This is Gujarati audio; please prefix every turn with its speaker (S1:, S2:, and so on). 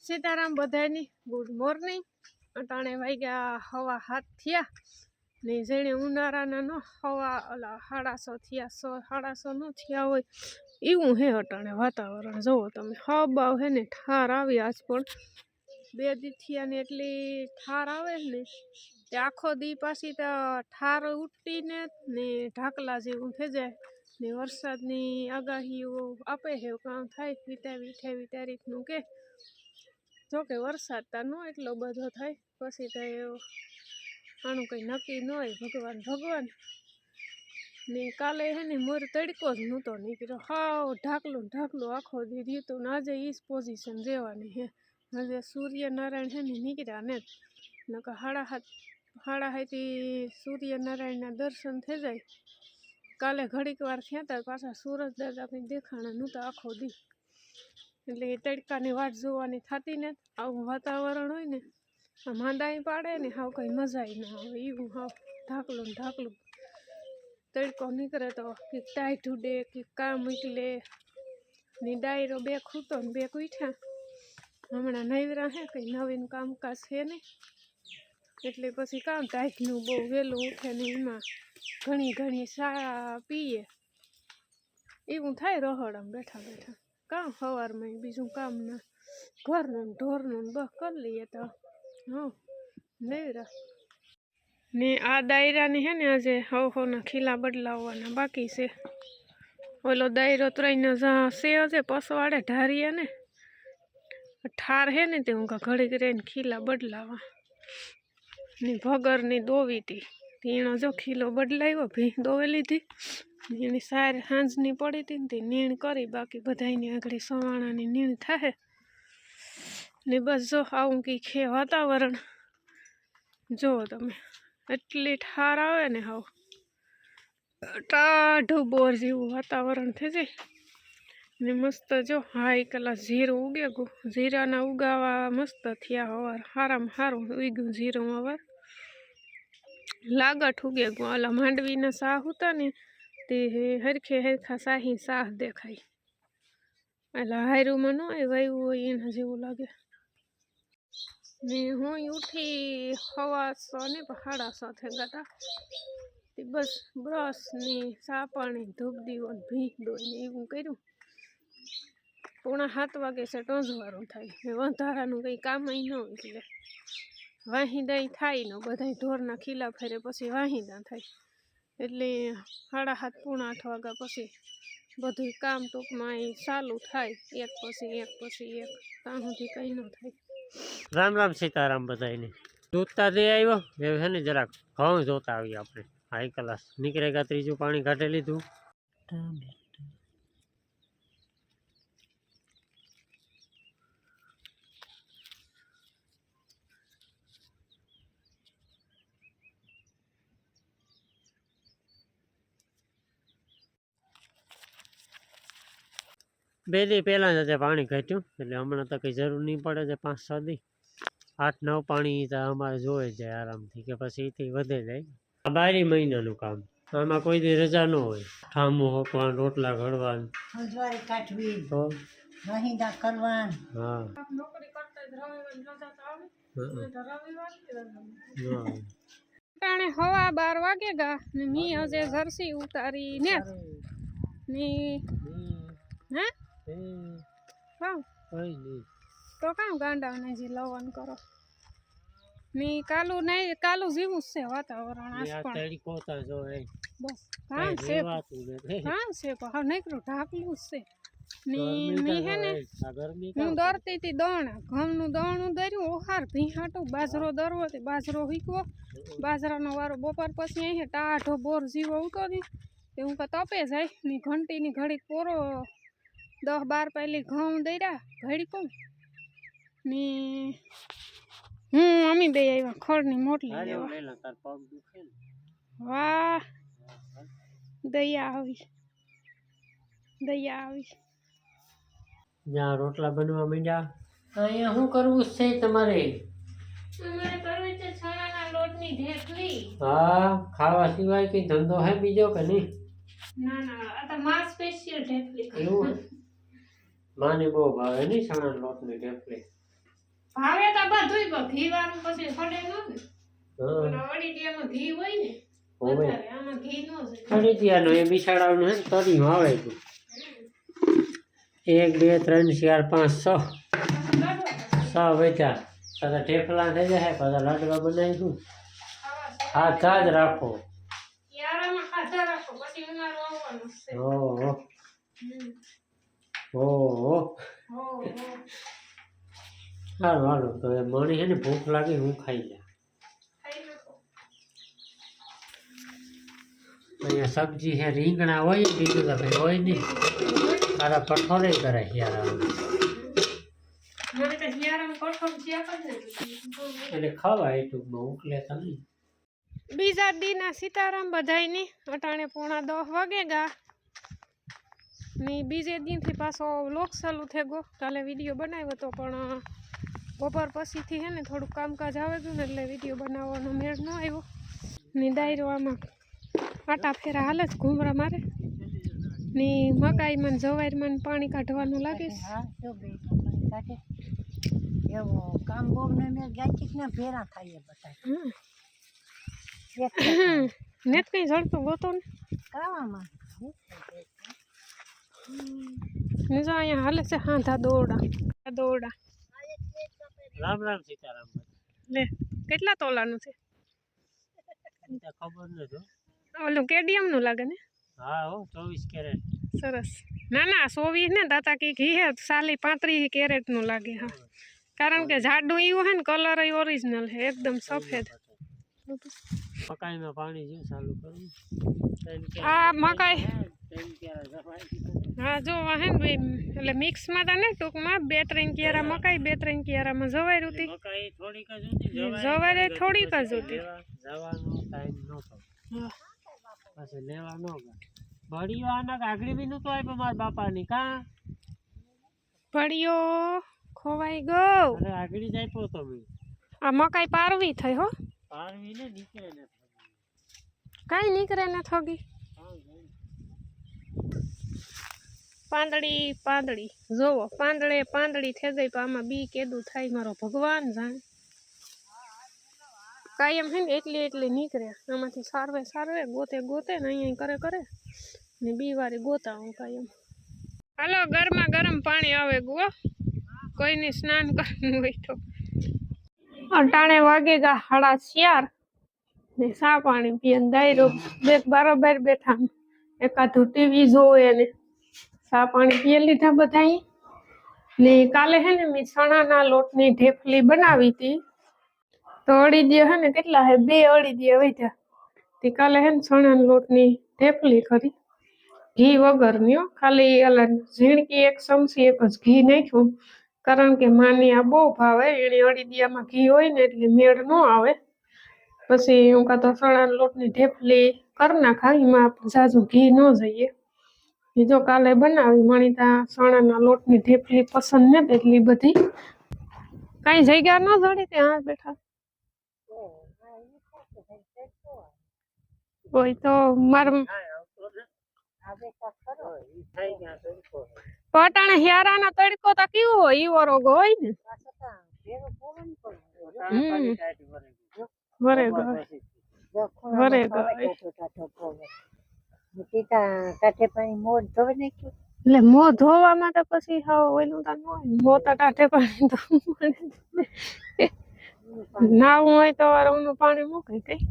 S1: સીતારામ બધાની ગુડ મોર્નિંગ। અટાણે વાગ્યા 7:30 થયા ને જેણે ઉનાળાના ન હવા ઓલા 150 થયા 150 ન થયા હોય એવું હે અટાણે વાતાવરણ। જુઓ તમે હબાવ હે ને ઠાર આવી આજ પણ 2 દી થયા ને એટલી ઠાર આવે ને તે આખો દી પાછી તો ઠાર ઉઠીને ને ઢાકલા જેવું થઈ જાય ને વરસાદની આગાહીઓ આપે છે કામ થાય 28 તારીખનું કે જોકે વરસાદ તો ન એટલો બધો થાય પછી તો આનું કંઈ નક્કી ન હોય। ભગવાન ને કાલે હે ને મોર તડકો જ નહોતો નીકળ્યો હાવ ઢાકલું આખો દી રહ્યું તો ને આજે એ જ પોઝિશન રહેવાની છે। આજે સૂર્યનારાયણ છે ને નીકળ્યા ને નકર 7:30 સૂર્યનારાયણના દર્શન થઈ જાય। કાલે ઘડીક વાર થયા હતા પાછા સૂરજ દાદા કંઈ દેખાણા નહોતા આખો દી એટલે એ તડકાની વાટ જોવાની થતી ને આવું વાતાવરણ હોય ને માંદાઈ પાડે ને હાવ કંઈ મજાય ના આવે એવું હાવ ઢાકલું તડકો નીકળે તો કંઈક ટાઈટ ઉડે કંઈક કામ નીકળે ને ડાયરો 2 ખૂટો ને 2 ઉઠ્યા હમણાં નવરા હે કંઈ નવીન કામકાજ છે નહીં એટલે પછી કામ ટાઈટનું બહુ વહેલું ઉઠે ને એમાં ઘણી ચા પીએ એવું થાય રહોડામાં બેઠા કામ સવારમાં બીજું કામ ના ઘરનું ઢોરનું બસ કરી લઈએ તો હા નવરા ને આ દાયરાની હે ને આજે હવના ખીલા બદલાવવાના બાકી છે। ઓલો દાયરો 3 છે હજે પસવાડે ઢારીએ ને ઠાર હે ને તે હું ઘડીક રહીને ખીલા બદલાવા ને ભગરની દોવી હતી એનો જો ખીલો બદલાવ્યો ભી દોવી લીધી એની સાર સાંજની પડી હતી ને તે નીણ કરી બાકી બધાની આગળ સવાણાની નીણ થાય ને બસ જો આવું કંઈક છે વાતાવરણ। જુઓ તમે એટલી ઠાર આવે ને હાવ ટાઢું બોર જેવું વાતાવરણ થઈ જાય ને મસ્ત જો હાઈ કલાક જીરું ઉગે ગયું જીરાના ઉગાવા મસ્ત થયા હવાર સારામાં સારું ઉગ્યું જીરું હવાર લાગઠ ઉગે ગયું ઓલા માંડવીના શાહ હતા ને તે હરખા શાહી શાહ દેખાય એટલે હાયરુમાં ન હોય વાયુ હોય એના જેવું લાગે ને હું ઉઠી 6:15 ને 6:30 થઈ ગયા બસ બ્રશ ને ચા પાણી ધૂપ દીવો ને ભીંગ દોઈને એવું કર્યું 6:45 વાગે છે ટોંજવાળું થાય વધારાનું કંઈ કામ ન હોય એટલે વાહિંદા થાય ને બધા ઢોરના ખીલા ફેરે પછી વાહિંદા થાય એટલે 7:30 8 વાગ્યા પછી બધું કામ ટૂંકમાં એ ચાલુ થાય એક પછી એક ત્યાં સુધી કંઈ ન થાય।
S2: રામ રામ સીતારામ બધાને દૂધતા દે આવ્યો એવું છે ને જરાક ઘઉં જોતા આવીએ આપણે હાઈ ક્લાસ નીકળે ગયા 3જું પાણી કાઢી લીધું બે દી પહેલા જ પાણી કાઢ્યું એટલે હમણાં તો કંઈ જરૂર નહીં પડે છે 5-6 દી 8-9 પાણી તો અમારે જોવે જાય આરામથી કે પછી એથી વધે જાય 12 મહિનાનું કામ આમાં કોઈ દી રજા ન હોય ઠામું હોકવાનું રોટલા ઘડવાનું તો હા
S1: ટાણે 12:15 વાગે ગા ને મી હજે જર્સી ઉતારી ને ની હે હા તો કામ ગાંડાને જે લવન કરો ની કાલું જેવું છે વાતાવરણ આજ પણ બસ કામ છે હા નીકળું ઢાકલું છે ની મી હે ને હું દોરતી હતી દોણા ઘઉંનું દોણું દર્યું ઓહાર ભીહાટું બાજરો દરવો તે બાજરો હીકવો બાજરાનો વારો બપોર પછી અહીં ટાઢો બોર જીવો ઉતો ને તે હું તપે જાય ની ઘંટીની ઘડીક પોરો 10-12 પહેલી ઘઉં દર્યા ભડકું ને અમી બે આવ્યા ખડની મોટલી વાહ દયા આવી
S2: જ્યાં રોટલા બનવા માંડ્યા અહીંયા શું કરવું છે તમારે
S1: છાણાના લોટની ઢેફલી
S2: હા ખાવા સિવાય કઈ ધંધો હે બીજો કે નહીં
S1: ના આ તો માં સ્પેશિયલ ઢેફલી
S2: એવું માને બહુ ભાવે નહીં ચણા લોટની ઢેફલી
S1: ભાવે તો બધુંય પણ ઘી વાળું પછી ફડે ન ને.
S2: હા
S1: અને અડીદિયામાં ઘી હોય ને
S2: હોય
S1: વધારે, આમાં ઘી ન જાય.
S2: ફળિયાનો એ બિસાડાનું હે ને તરીમાં આવે છે 1 2 3 4 5 6 વેચા પાછા ઠેફલા થઈ જાય પાછા લાડવા બનાવીશું હાથ જ રાખો
S1: યારામાં ખાધા રાખો પછી ઉનાળો આવવાનો છે.
S2: ઓહો
S1: હમ.
S2: ઓહો
S1: હો હો.
S2: સારું હાલો તો એ મણી હે ને ભૂખ લાગી હું ખાઈ લે
S1: ખાઈ નાખો.
S2: અહીંયા સબ્જી છે રીંગણા હોય બીજું તો કંઈ હોય નહીં તારા કઠોરે કરે યાર
S1: મને તો યારામાં કઠોળ જ્યાં કરે
S2: એટલે ખવાય ટૂંકમાં ઉકલે તો નહીં.
S1: બીજા દીના સીતારામ બધાયની અટાણે 9:45 વાગે ગા ને બીજે દીથી પાછો વ્લોગ ચાલુ થઈ ગયો. કાલે વિડીયો બનાવ્યો હતો પણ બપોર પછીથી હે ને થોડુંક કામકાજ આવે ગયું ને એટલે વિડીયો બનાવવાનો મેળ ન આવ્યો ને દાયરો આમાં આટા ફેરા હાલે જ ઘૂમરા મારે ને મકાઈમાં ને જવાઈરમાં ને પાણી કાઢવાનું લાગે છે.
S3: હા તો બે પાણી કાઢે એવો કામ બોમ ને મેં ગાચીક ને ભેરા થાય બધા
S1: હમ.
S3: એક
S1: ને જ કંઈ જડતું ગોતો ને
S3: કાવામાં
S1: ને જો અહીંયા હાલે છે હાંધા દોરડા
S2: રામ રામ સીતારામ
S1: લે કેટલા તોલાનું છે
S2: ખબર નથી
S1: ઓલું કેડીએમ નું લાગે ને
S2: હા હો 24 કેરેટ
S1: સરસ ના ના 24 ને દાતા કે ઘી હે 35 કેરેટ નું લાગે હા કારણ કે જાડું એવું હે ને કલર ઓરિજિનલ હે એકદમ સફેદ
S2: મકાઈમાં પાણી જો ચાલુ કરું
S1: આ મકાઈ હા જો હે ને ભાઈ એટલે મિક્સમાં તા ને ટૂંકમાં 2-3 કિયારા મકાઈ 2-3 કિયારામાં જવાઈ રૂતી
S2: મકાઈ થોડીક જ હતી
S1: જવારે થોડીક જ હતી
S2: જવાનો ટાઈમ નહોતો
S1: હા
S2: પછી લેવા ન ગયા ભળિયો આના આગળી બી નતો આપ્યો મારા બાપાની કા
S1: ભળિયો ખોવાઈ ગયો
S2: અરે આગળી જ આપ્યો તો મેં
S1: આ મકાઈ પારવી થઈ હો
S2: પારવી ને નીકળે ને
S1: કાંઈ નીકળે ને થોગી પાંદડી જોવો પાંદડી થઈ ગઈ પણ આમાં બી કેદું થાય મારો ભગવાન જાણે કાયમ હે ને એટલી નીકળે આમાંથી સારવે ગોતે ને અહીંયા કરે ને બી વારી ગોતા હું કાયમ. હાલો ગરમા ગરમ પાણી આવે ગો કોઈને સ્નાન કરવું હોય તો અટાણે વાગે ગા 4:30 ને સા પાણી પીએ દાયરો બે બરાબર બેઠા એકાદું ટીવી જોવે ને સા પાણી પીએ લીધા બધા ને કાલે હે ને મેં ચણાના લોટની ઢેફલી બનાવી હતી તો અડીદિયા હે ને કેટલા હે 2 અડીદિયા વધ્યા તે કાલે હે ને ચણાના લોટની ઢેફલી કરી ઘી વગરની ખાલી અલા ઝીણકી 1 ચમચી એક જ ઘી નાખ્યું કારણ કે માની આ બહુ ભાવે એને અડીદિયામાં ઘી હોય ને એટલે મેળ ન આવે પછી હું કાં તો ચણાના લોટની ઢેફલી કરી નાખા એમાં ઝાઝું ઘી ન જઈએ એ જો કાલે બનાવી મણીતા ચણાના લોટની ઢેફલી પસંદ નથી એટલી બધી કાંઈ જગ્યા ન જડી ત્યાં બેઠા હોય તો મારે પટાણે હિયારાના તડકો તો કેવો હોય ઈવો રોગો હોય ને વરે
S3: કાઠે પાણી મોઢ ધોવે નાખ્યું
S1: એટલે મોં ધોવામાં તો પછી હાવ ઓલું તો ન હોય મોં તો ટાઢે પાણી તો નાવું હોય તો વાર પાણી મૂકે કઈ